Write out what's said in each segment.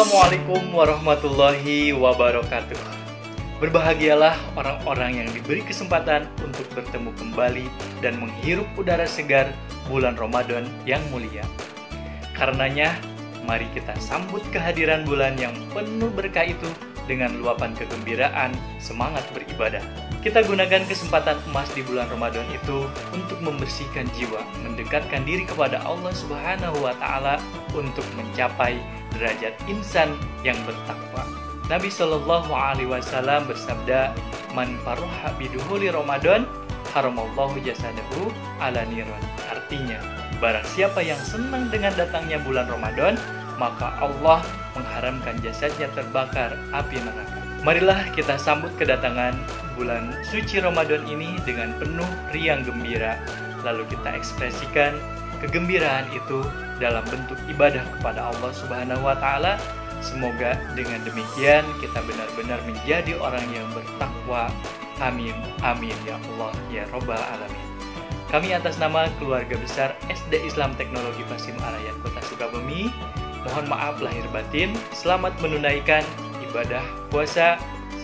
Assalamualaikum warahmatullahi wabarakatuh. Berbahagialah orang-orang yang diberi kesempatan untuk bertemu kembali dan menghirup udara segar bulan Ramadan yang mulia. Karenanya, mari kita sambut kehadiran bulan yang penuh berkah itu dengan luapan kegembiraan, semangat beribadah. Kita gunakan kesempatan emas di bulan Ramadan itu untuk membersihkan jiwa, mendekatkan diri kepada Allah Subhanahu wa Ta'ala untuk mencapai derajat insan yang bertakwa. Nabi Shallallahu Alaihi Wasallam bersabda, "Man faruha biduhuli Ramadan, haramallahu jasadahu ala niron." Artinya, barang siapa yang senang dengan datangnya bulan Ramadan, maka Allah mengharamkan jasadnya terbakar api neraka. Marilah kita sambut kedatangan bulan suci Ramadan ini dengan penuh riang gembira, lalu kita ekspresikan kegembiraan itu dalam bentuk ibadah kepada Allah Subhanahu wa Ta'ala. Semoga dengan demikian kita benar-benar menjadi orang yang bertakwa. Amin, amin ya Allah ya Rabbal Alamin. Kami atas nama keluarga besar SD Islam Teknologi Pasim Arayan Kota Sukabumi, mohon maaf lahir batin. Selamat menunaikan ibadah puasa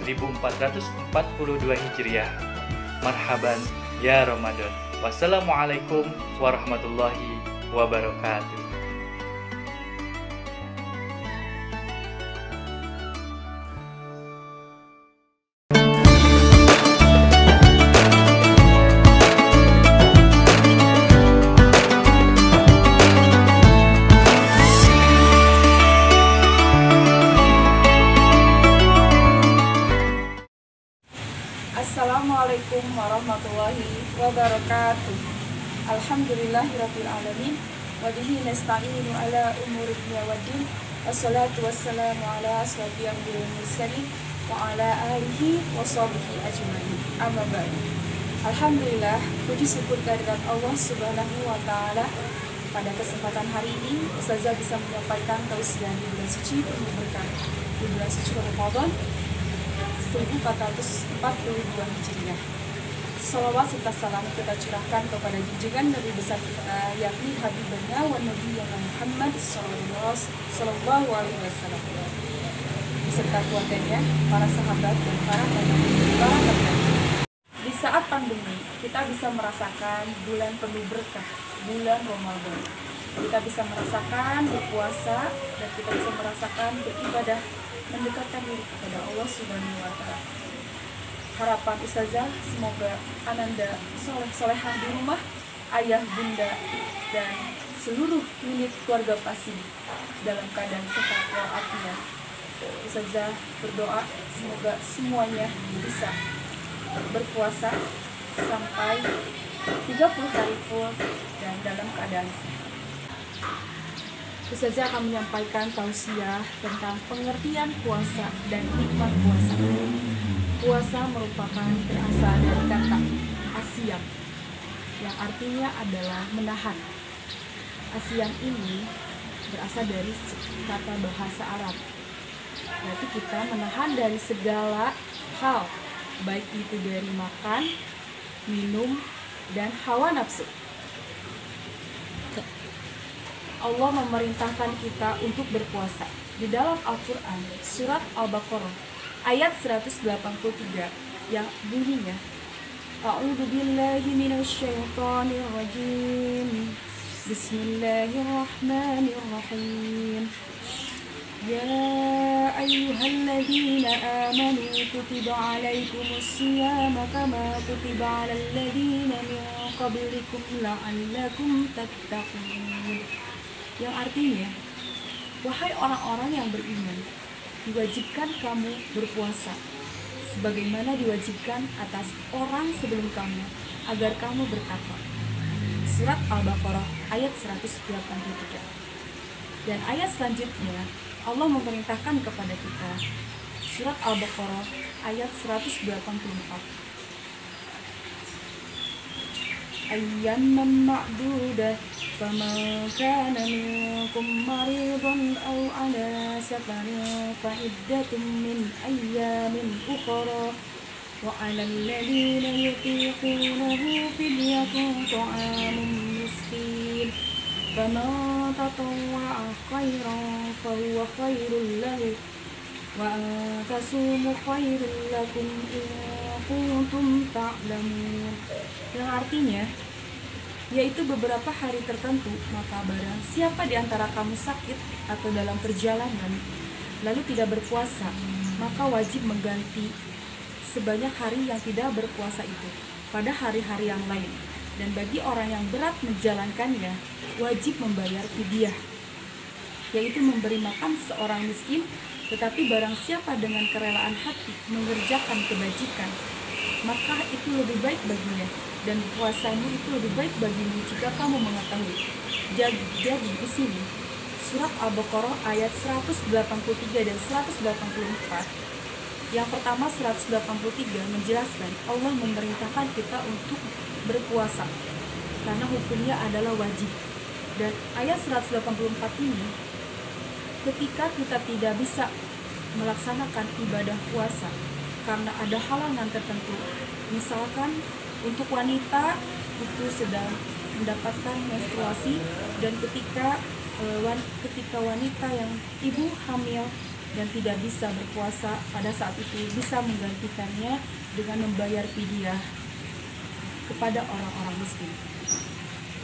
1442 Hijriah. Marhaban ya Ramadan. Wassalamualaikum warahmatullahi wabarakatuh. Assalamualaikum warahmatullahi wabarakatuh. Alhamdulillahirabbil alamin wa bihi nasta'inu ala umuri dunya waddin. Wassalatu wassalamu ala asyrofil anbiya'i wal mursalin wa ala alihi wa sahbihi ajmain. Amma ba'du. Alhamdulillah, puji syukur kehadirat Allah Subhanahu wa Ta'ala. Pada kesempatan hari ini, Ustazah bisa menyampaikan tausiah di bulan suci penuh berkah, di bulan suci Ramadan 1442 Hijriah. Salawat serta salam kita curahkan kepada junjungan Nabi besar kita, yakni Habibana wa Nabiyyana Muhammad sallallahu alaihi wasallam, beserta keluarganya, para sahabat dan para tabi'in. Di saat pandemi, kita bisa merasakan bulan penuh berkah, bulan Ramadan. Kita bisa merasakan berpuasa dan kita bisa merasakan beribadah, mendekatkan diri kepada Allah Subhanahu wa Ta'ala. Harapan Ustazah semoga ananda soleh-solehah di rumah, ayah, bunda, dan seluruh unit keluarga Pasim dalam keadaan sehat walafiat. Ustazah berdoa semoga semuanya bisa berpuasa sampai 30 hari full dan dalam keadaan sehat. Ustazah akan menyampaikan tausiah tentang pengertian puasa dan hikmah puasa. Puasa merupakan berasal dari kata asyam, yang artinya adalah menahan. Asyam ini berasal dari kata bahasa Arab. Berarti kita menahan dari segala hal, baik itu dari makan, minum, dan hawa nafsu. Allah memerintahkan kita untuk berpuasa. Di dalam Al-Quran, surat Al-Baqarah, ayat 183, yang bunyinya, A'udzubillahi minasyaitonirrajim. Bismillahirrahmanirrahim. Ya ayyuhalladzina amanu kutiba alaikumusiyama kama kutiba alal ladzina min qablikum la'allakum tattaqun. Yang artinya, wahai orang-orang yang beriman, diwajibkan kamu berpuasa sebagaimana diwajibkan atas orang sebelum kamu agar kamu bertakwa. Surat Al-Baqarah ayat 183. Dan ayat selanjutnya Allah memerintahkan kepada kita, surat Al-Baqarah ayat 184. Ayyaman ma'dudah faman kana minkum maridan aw ala safarin fa iddatun min ayyamin ukhra wa 'alal ladzina yutiqunahu fidyatun ta'amun miskin faman tatawwa'a khairan fahuwa khairul lahu wa an tasumu khairul lakum in kuntum ta'lamun. Yang artinya yaitu beberapa hari tertentu, maka barang siapa di antara kamu sakit atau dalam perjalanan lalu tidak berpuasa, maka wajib mengganti sebanyak hari yang tidak berpuasa itu pada hari-hari yang lain. Dan bagi orang yang berat menjalankannya, wajib membayar fidyah, yaitu memberi makan seorang miskin. Tetapi barang siapa dengan kerelaan hati mengerjakan kebajikan, maka itu lebih baik baginya, dan puasamu itu lebih baik bagimu jika kamu mengetahui. Jadi di sini surat Al-Baqarah ayat 183 dan 184. Yang pertama 183 menjelaskan Allah memerintahkan kita untuk berpuasa karena hukumnya adalah wajib. Dan ayat 184 ini ketika kita tidak bisa melaksanakan ibadah puasa karena ada halangan tertentu, misalkan untuk wanita itu sedang mendapatkan menstruasi, dan ketika wanita yang ibu hamil dan tidak bisa berpuasa pada saat itu, bisa menggantikannya dengan membayar fidyah kepada orang-orang miskin.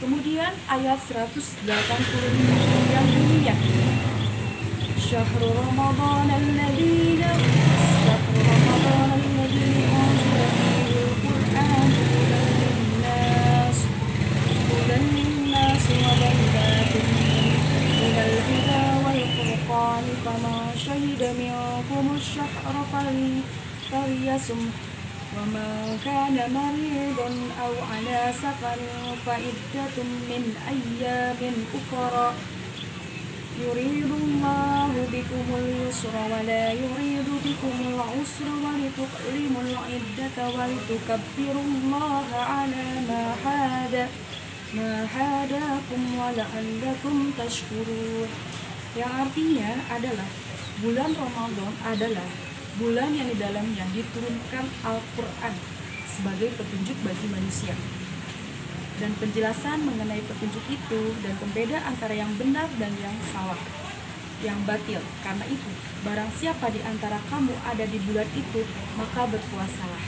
Kemudian ayat 185 yang bunyinya Syahrul Ramadan alladzi unzila fihi al-Qur'an hudan linnas wa bayyinatin minal huda wal furqan faman shahida minkum ash-shahra falyasum wa man kana maridan aw ala safarin fa iddatun min ayyamin ukhra yuridullahu bikumul yusra wa la yuridu bikumul usra wa litukrimul iddata wa litukabbirullaha ala ma hadakum wa la'allakum tashkurun. Yang artinya adalah bulan Ramadan adalah bulan yang di dalamnya diturunkan Al-Quran sebagai petunjuk bagi manusia. Dan penjelasan mengenai petunjuk itu dan pembeda antara yang benar dan yang salah, yang batil. Karena itu, barang siapa di antara kamu ada di bulan itu, maka berpuasalah.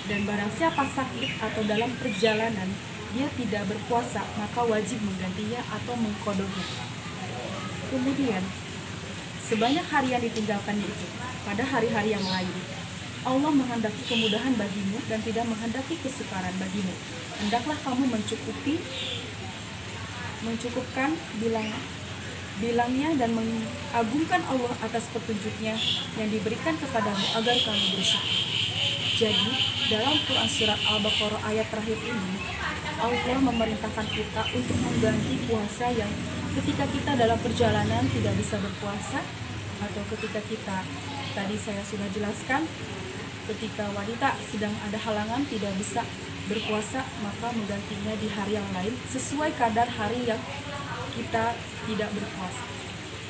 Dan barang siapa sakit atau dalam perjalanan, dia tidak berpuasa, maka wajib menggantinya atau mengqadahnya. Kemudian, sebanyak hari yang ditinggalkannya itu, pada hari-hari yang lain, Allah menghendaki kemudahan bagimu dan tidak menghendaki kesukaran bagimu. Hendaklah kamu mencukupkan bilangnya dan mengagungkan Allah atas petunjuknya yang diberikan kepadamu agar kamu bersyukur. Jadi, dalam Quran surat Al-Baqarah ayat terakhir ini, Allah memerintahkan kita untuk mengganti puasa yang ketika kita dalam perjalanan tidak bisa berpuasa, atau ketika kita, tadi saya sudah jelaskan, ketika wanita sedang ada halangan tidak bisa berpuasa, maka menggantinya di hari yang lain sesuai kadar hari yang kita tidak berpuasa.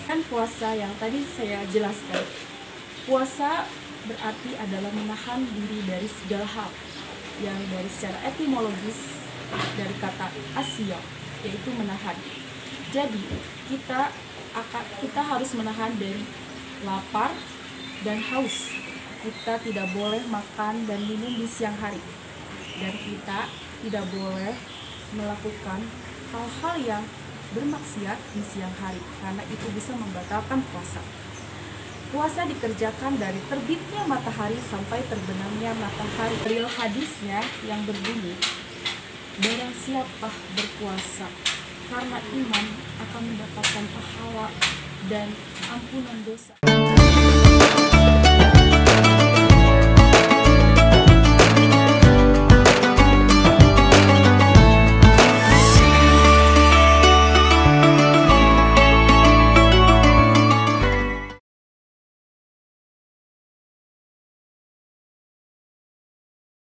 Dan puasa yang tadi saya jelaskan, puasa berarti adalah menahan diri dari segala hal, yang dari secara etimologis dari kata asya, yaitu menahan. Jadi kita harus menahan dari lapar dan haus. Kita tidak boleh makan dan minum di siang hari, dan kita tidak boleh melakukan hal-hal yang bermaksiat di siang hari, karena itu bisa membatalkan puasa. Puasa dikerjakan dari terbitnya matahari sampai terbenamnya matahari. Dalil hadisnya yang berbunyi, barang siapa berpuasa karena iman akan mendapatkan pahala dan ampunan dosa.